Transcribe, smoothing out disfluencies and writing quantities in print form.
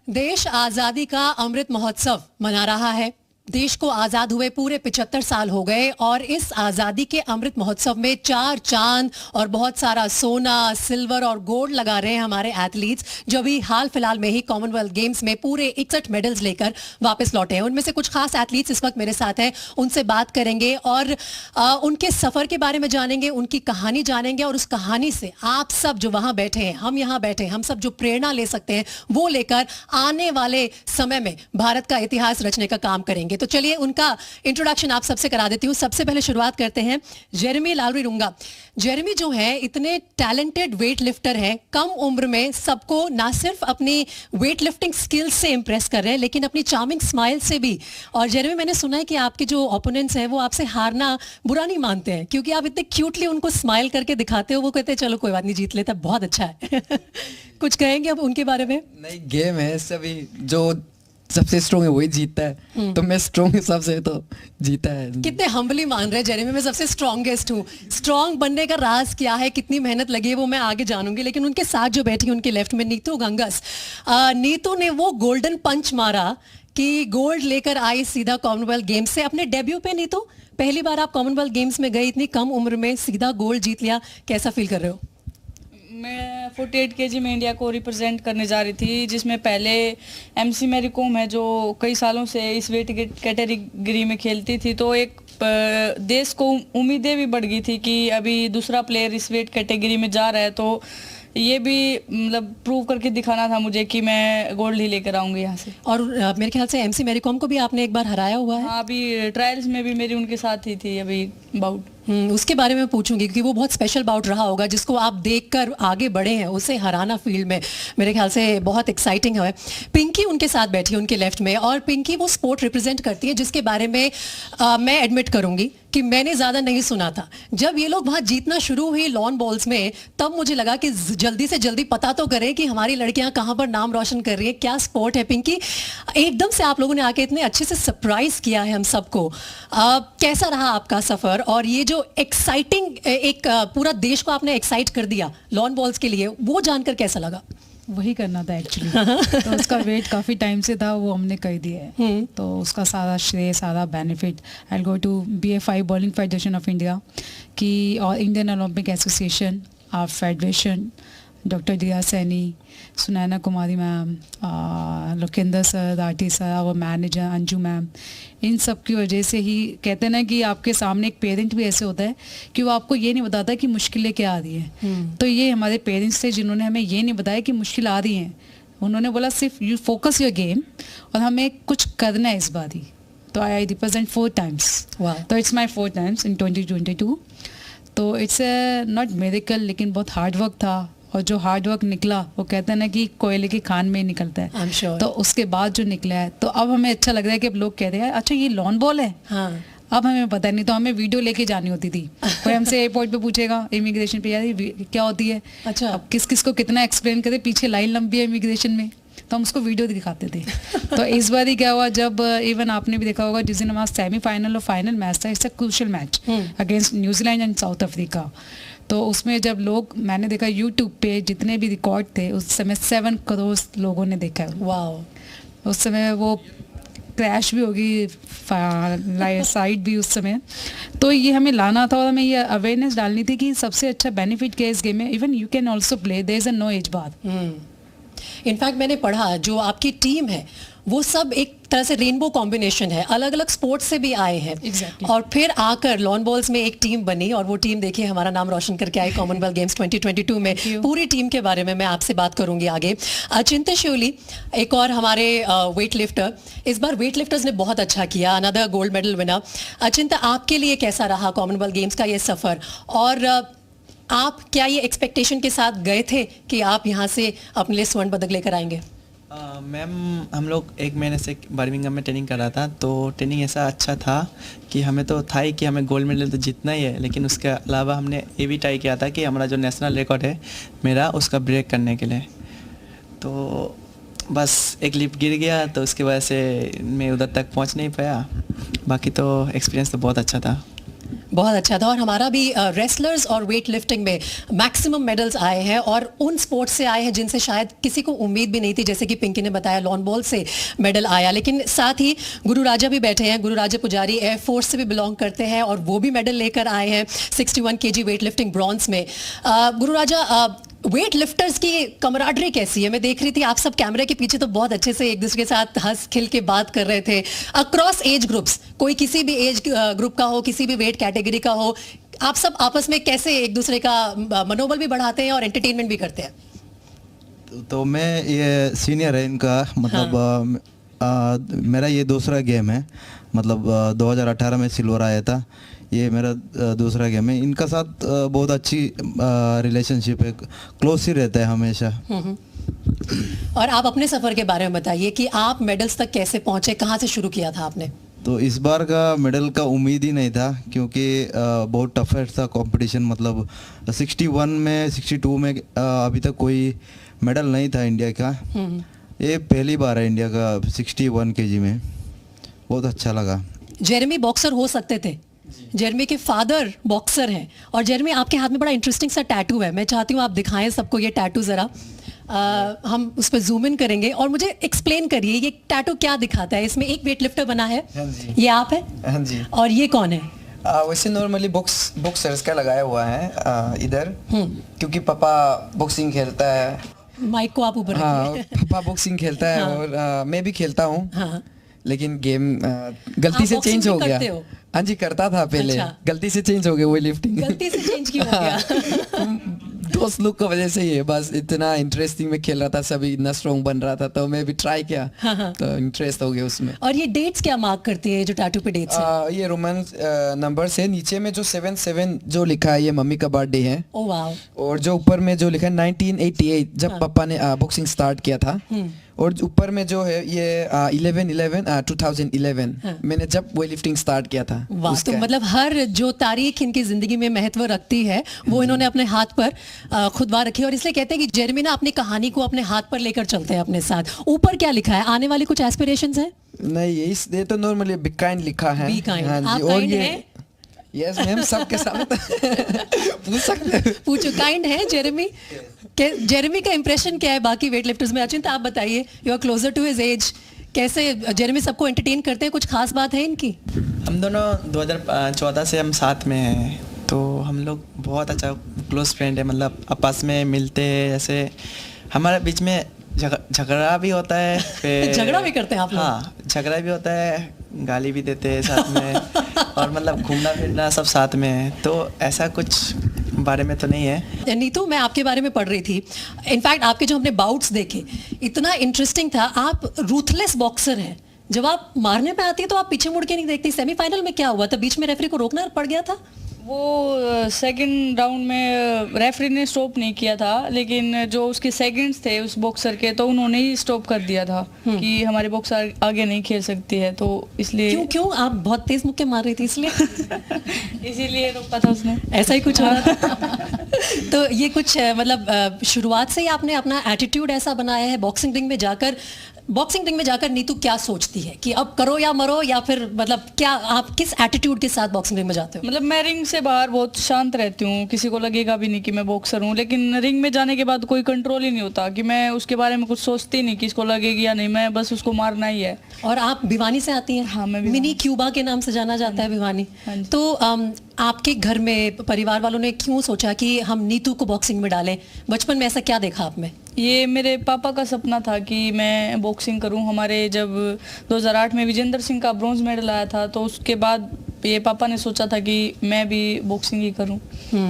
देश आजादी का अमृत महोत्सव मना रहा है। देश को आजाद हुए पूरे 75 साल हो गए और इस आजादी के अमृत महोत्सव में 4 चांद और बहुत सारा सोना, सिल्वर और गोल्ड लगा रहे हैं हमारे एथलीट्स, जो भी हाल फिलहाल में ही कॉमनवेल्थ गेम्स में पूरे 61 मेडल्स लेकर वापस लौटे हैं। उनमें से कुछ खास एथलीट्स इस वक्त मेरे साथ हैं, उनसे बात करेंगे और उनके सफर के बारे में जानेंगे, उनकी कहानी जानेंगे और उस कहानी से आप सब जो वहां बैठे हैं, हम यहाँ बैठे, हम सब जो प्रेरणा ले सकते हैं वो लेकर आने वाले समय में भारत का इतिहास रचने का काम करेंगे। तो चलिए उनका इंट्रोडक्शन आप सबसे करा देती हूँ। सबसे पहले शुरुआत करते हैं जेरेमी लालरीरुंगा। जेरेमी जो है इतने टैलेंटेड वेट लिफ्टर हैं, कम उम्र में सबको ना सिर्फ अपनी वेट लिफ्टिंग स्किल्स से इंप्रेस कर रहे हैं लेकिन अपनी चार्मिंग स्माइल से भी। और जेरेमी, मैंने सुना है कि आपके जो ओपोनेंट्स हैं वो आपसे हारना बुरा नहीं मानते हैं क्योंकि आप इतने क्यूटली उनको स्माइल करके दिखाते हो, वो कहते हैं चलो कोई बात नहीं, जीत लेता, बहुत अच्छा है। कुछ कहेंगे अब उनके बारे में? नहीं, गेम है, सभी जो सबसे स्ट्रॉन्ग है वही जीतता है, तो मैं स्ट्रॉन्ग हिसाब से तो जीता है। कितने हम्बली मान रहे हैं जेरेमी, मैं सबसे स्ट्रॉन्गेस्ट हूँ। स्ट्रॉन्ग बनने का राज क्या है, कितनी मेहनत लगी है वो मैं आगे जानूंगी, लेकिन उनके साथ जो बैठी उनके लेफ्ट में नीतू गंगस। नीतू ने वो गोल्डन पंच मारा कि गोल्ड लेकर आई सीधा कॉमनवेल्थ गेम्स से। अपने डेब्यू पे नीतू, पहली बार आप कॉमनवेल्थ गेम्स में गई, इतनी कम उम्र में सीधा गोल्ड जीत लिया, कैसा फील कर रहे हो? मैं 48 केजी में इंडिया को रिप्रेजेंट करने जा रही थी, जिसमें पहले एमसी मैरी कॉम है जो कई सालों से इस वेट कैटेगरी में खेलती थी, तो एक देश को उम्मीदें भी बढ़ गई थी कि अभी दूसरा प्लेयर इस वेट कैटेगरी में जा रहा है, तो ये भी मतलब प्रूव करके दिखाना था मुझे कि मैं गोल्ड ही लेकर आऊंगी यहाँ से। और मेरे ख्याल से एमसी मैरी कॉम को भी आपने एक बार हराया हुआ है। हाँ, अभी ट्रायल्स में भी मेरी उनके साथ ही थी अभी बाउट। उसके बारे में पूछूंगी क्योंकि वो बहुत स्पेशल बाउट रहा होगा, जिसको आप देखकर आगे बढ़े हैं, उसे हराना फील्ड में मेरे ख्याल से बहुत एक्साइटिंग है। पिंकी उनके साथ बैठी है उनके लेफ्ट में, और पिंकी वो स्पोर्ट रिप्रेजेंट करती है जिसके बारे में मैं एडमिट करूंगी कि मैंने ज़्यादा नहीं सुना था। जब ये लोग वहाँ जीतना शुरू हुई लॉन बॉल्स में, तब मुझे लगा कि जल्दी से जल्दी पता तो करें कि हमारी लड़कियाँ कहाँ पर नाम रोशन कर रही है, क्या स्पोर्ट है। पिंकी, एकदम से आप लोगों ने आके इतने अच्छे से सरप्राइज किया है हम सबको। कैसा रहा आपका सफ़र, और ये जो एक्साइटिंग एक पूरा देश को आपने एक्साइट कर दिया लॉन बॉल्स के लिए, वो जानकर कैसा लगा? वही करना था एक्चुअली। तो उसका वेट काफ़ी टाइम से था, वो हमने कर दिया है, तो उसका सारा श्रेय, सारा benefit I go to BFI boxing federation of India की, और Indian Olympic association, our federation, doctor Diya Saini, Sunaina Kumari ma'am, Lokendra sir, Rathi sir, और मैनेजर अंजू मैम, इन सब की वजह से ही कहते हैं ना कि आपके सामने एक पेरेंट भी ऐसे होता है कि वो आपको ये नहीं बताता कि मुश्किलें क्या आ रही हैं। तो ये हमारे पेरेंट्स थे जिन्होंने हमें ये नहीं बताया कि मुश्किल आ रही हैं, उन्होंने बोला सिर्फ यू फोकस योर गेम और हमें कुछ करना है इस बार ही। तो आई रिप्रेजेंट 4 टाइम्स, तो इट्स माई 4 टाइम्स इन 2022। तो इट्स नॉट मेडिकल, लेकिन बहुत हार्ड वर्क था, और जो हार्ड वर्क निकला वो कहते हैं ना कि कोयले की खान में ही निकलता है। sure. तो उसके बाद जो निकला है, तो अब हमें अच्छा लग रहा है कि अब लोग कह रहे हैं अच्छा ये लॉन बॉल है। हाँ। अब हमें पता नहीं, तो हमें वीडियो लेके जानी होती थी। कोई हमसे एयरपोर्ट पे पूछेगा, इमिग्रेशन पे, यार क्या होती है, अच्छा, अब किस किस को कितना एक्सप्लेन करे, पीछे लाइन लंबी है इमिग्रेशन में, तो हम उसको वीडियो दिखाते थे। तो इस बार ही क्या हुआ, जब इवन आपने भी देखा होगा जिस दिन हमारा सेमीफाइनल और फाइनल मैच था, it's a crucial match against New Zealand and south Africa. तो उसमें जब लोग, मैंने देखा यूट्यूब पे जितने भी रिकॉर्ड थे उस समय 7 करोड़ लोगों ने देखा है। वाह। उस समय वो क्रैश भी होगी साइड भी उस समय। तो ये हमें लाना था और हमें ये अवेयरनेस डालनी थी कि सबसे अच्छा बेनिफिट क्या है इस गेम में, even you can also play, there is a no age bar. In fact मैंने पढ़ा जो आपकी टीम है वो सब एक तरह से रेनबो कॉम्बिनेशन है, अलग अलग स्पोर्ट्स से भी आए हैं। Exactly. और फिर आकर लॉन बॉल्स में एक टीम बनी, और वो टीम देखिए हमारा नाम रोशन करके आई कॉमनवेल्थ गेम्स 2022 में। पूरी टीम के बारे में मैं आपसे बात करूंगी आगे। अचिंत्य शिवली, एक और हमारे वेट लिफ्टर, इस बार वेट लिफ्टर्स ने बहुत अच्छा किया, अनदर गोल्ड मेडल विनर। अचिंत्य, आपके लिए कैसा रहा कॉमनवेल्थ गेम्स का ये सफ़र, और आप क्या ये एक्सपेक्टेशन के साथ गए थे कि आप यहाँ से अपने लिए स्वर्ण पदक लेकर आएंगे? मैम, हम लोग 1 महीने से बर्मिंघम में ट्रेनिंग कर रहा था, तो ट्रेनिंग ऐसा अच्छा था कि हमें तो था ही कि हमें गोल्ड मेडल तो जीतना ही है, लेकिन उसके अलावा हमने ये भी ट्राई किया था कि हमारा जो नेशनल रिकॉर्ड है मेरा, उसका ब्रेक करने के लिए। तो बस एक लिफ्ट गिर गया, तो उसकी वजह से मैं उधर तक पहुंच नहीं पाया। बाकी तो एक्सपीरियंस तो बहुत अच्छा था। बहुत अच्छा था। और हमारा भी रेसलर्स और वेट लिफ्टिंग में मैक्सिमम मेडल्स आए हैं और उन स्पोर्ट्स से आए हैं जिनसे शायद किसी को उम्मीद भी नहीं थी, जैसे कि पिंकी ने बताया लॉन बॉल से मेडल आया। लेकिन साथ ही गुरु राजा भी बैठे हैं, गुरु राजा पुजारी एयरफोर्स से भी बिलोंग करते हैं और वो भी मेडल लेकर आए हैं 61 kg वेट लिफ्टिंग ब्रॉन्ज में। गुरु राजा, वेट लिफ्टर्स की कमराडरी कैसी है? मैं देख रही थी आप सब कैमरे के पीछे तो बहुत अच्छे से एक दूसरे के साथ हंस खिल के बात कर रहे थे। अक्रॉस एज ग्रुप्स, कोई किसी भी एज ग्रुप का हो, किसी भी वेट कैटेगरी का हो, आप सब आपस में कैसे एक दूसरे का मनोबल भी बढ़ाते हैं और एंटरटेनमेंट भी करते हैं? तो मैं ये सीनियर है इनका, मतलब मेरा ये दूसरा गेम है, मतलब 2018 में सिल्वर आया था, ये मेरा दूसरा गेम है। इनका साथ बहुत अच्छी रिलेशनशिप है, क्लोज ही रहता है हमेशा। और आप अपने सफर के बारे में बताइए कि आप मेडल्स तक कैसे पहुंचे, कहाँ से शुरू किया था आपने? तो इस बार का मेडल का उम्मीद ही नहीं था, क्योंकि बहुत टफ था कंपटीशन। मतलब 61 में 62 में अभी तक कोई मेडल नहीं था इंडिया का, ये पहली बार है इंडिया का 61 kg में। बहुत अच्छा लगा। जेरेमी बॉक्सर हो सकते थे, जेरेमी के फादर बॉक्सर हैं, और जेरेमी आपके हाथ में बड़ा इंटरेस्टिंग सा टैटू है। मैं चाहती हूँ आप दिखाएं सबको ये टैटू ज़रा। हम उस पर जूम इन करेंगे और मुझे एक्सप्लेन करिए ये टैटू क्या दिखाता है। इसमें एक वेट लिफ्टर बना है, हाँ जी। ये आप है? हाँ जी। और ये कौन है? वैसे नॉर्मली बॉक्सर्स का लगाया हुआ है इधर, क्योंकि पापा बॉक्सिंग खेलता है। माइक को आप ऊपर हाँ, रखिए। पापा बॉक्सिंग खेलता है और मैं भी खेलता हूँ। हाँ। लेकिन गेम गलती आप से boxing चेंज भी हो गया। करते हो? हाँ जी, करता था पहले। अच्छा। गलती से चेंज हो गया वो लिफ्टिंग। गलती से चेंज क्यों हो गया? दोस्त लोग की वजह से ही है, बस इतना इंटरेस्टिंग में खेल रहा था, सभी इतना स्ट्रॉन्ग बन रहा था, तो मैं भी ट्राई किया, तो इंटरेस्ट हो गया उसमें। और ये डेट्स क्या मार्क करती है जो टैटू पे डेट्स है? ये रोमन नंबर से नीचे में जो 77 जो लिखा है, ये मम्मी का बर्थडे है। Oh wow. और जो ऊपर में जो लिखा है 1988, जब पापा ने बॉक्सिंग स्टार्ट किया था। और ऊपर में जो है ये 2011 मैंने जब वेट लिफ्टिंग स्टार्ट किया था। वाह, तो मतलब हर जो तारीख इनकी जिंदगी में महत्व रखती है वो इन्होंने अपने हाथ पर खुदवा रखी है। और इसलिए कहते हैं कि जेरेमी ना अपनी कहानी को अपने हाथ पर लेकर चलते हैं अपने साथ। ऊपर क्या लिखा है? आने वाली कुछ एस्पिरेशंस हैं? नहीं, ये तो नॉर्मली बी काइंड लिखा है। Be kind। हाँ जी। आप और kind ये हैं? यस मैम, सबके सामने पूछ सकते हैं। पूछो, काइंड है जेरेमी? जेरेमी का इंप्रेशन क्या है बाकी वेट लिफ्टर्स में? अचिंत आप बताइए, you are closer to his age, कैसे जेरेमी सबको एंटरटेन करते हैं? कुछ खास बात है इनकी? हम दोनों 2014 से हम साथ में हैं, तो हम लोग बहुत अच्छा क्लोज फ्रेंड है। मतलब आपस में मिलते हैं, जैसे हमारे बीच में झगड़ा भी होता है, फिर झगड़ा भी करते हैं आप लोग? हाँ, झगड़ा भी होता है, गाली भी देते हैं साथ में और मतलब घूमना फिरना सब साथ में है, तो ऐसा कुछ बारे में तो नहीं है। नीतू, मैं आपके बारे में पढ़ रही थी, इनफैक्ट आपके जो हमने बाउट्स देखे इतना इंटरेस्टिंग था। आप रूथलेस बॉक्सर हैं, जब आप मारने पे आती है तो आप पीछे मुड़ के नहीं देखती। सेमीफाइनल में क्या हुआ था? बीच में रेफरी को रोकना पड़ गया था? वो सेकंड राउंड में रेफरी ने स्टॉप नहीं किया था, लेकिन जो उसके सेकंड्स थे उस बॉक्सर के, तो उन्होंने ही स्टॉप कर दिया था कि हमारे बॉक्सर आगे नहीं खेल सकती है, तो इसलिए। क्यों आप बहुत तेज मुक्के मार रही थी इसलिए? इसीलिए रोका था उसने। ऐसा ही कुछ हो रहा था? तो ये कुछ मतलब शुरुआत से ही आपने अपना एटीट्यूड ऐसा बनाया है बॉक्सिंग रिंग में जाकर? बॉक्सिंग रिंग में जाकर नीतू क्या सोचती है कि अब करो या मरो, या फिर मतलब क्या आप किस एटीट्यूड के साथ बॉक्सिंग रिंग में जाते हो? मतलब मैं रिंग से बाहर बहुत शांत रहती हूँ, किसी को लगेगा भी नहीं कि मैं बॉक्सर हूँ, लेकिन रिंग में जाने के बाद कोई कंट्रोल ही नहीं होता कि मैं उसके बारे में कुछ सोचती नहीं कि इसको लगेगी या नहीं, मैं बस उसको मारना ही है। और आप भिवानी से आती हैं? हाँ, मैं मिनी क्यूबा के नाम से जाना जाता है भिवानी। तो आपके घर में परिवार वालों ने क्यों सोचा कि हम नीतू को बॉक्सिंग में डालें? बचपन में ऐसा क्या देखा आप में? ये मेरे पापा का सपना था कि मैं बॉक्सिंग करूं। हमारे जब 2008 में विजेंद्र सिंह का ब्रॉन्ज मेडल आया था, तो उसके बाद ये पापा ने सोचा था कि मैं भी बॉक्सिंग ही करूं।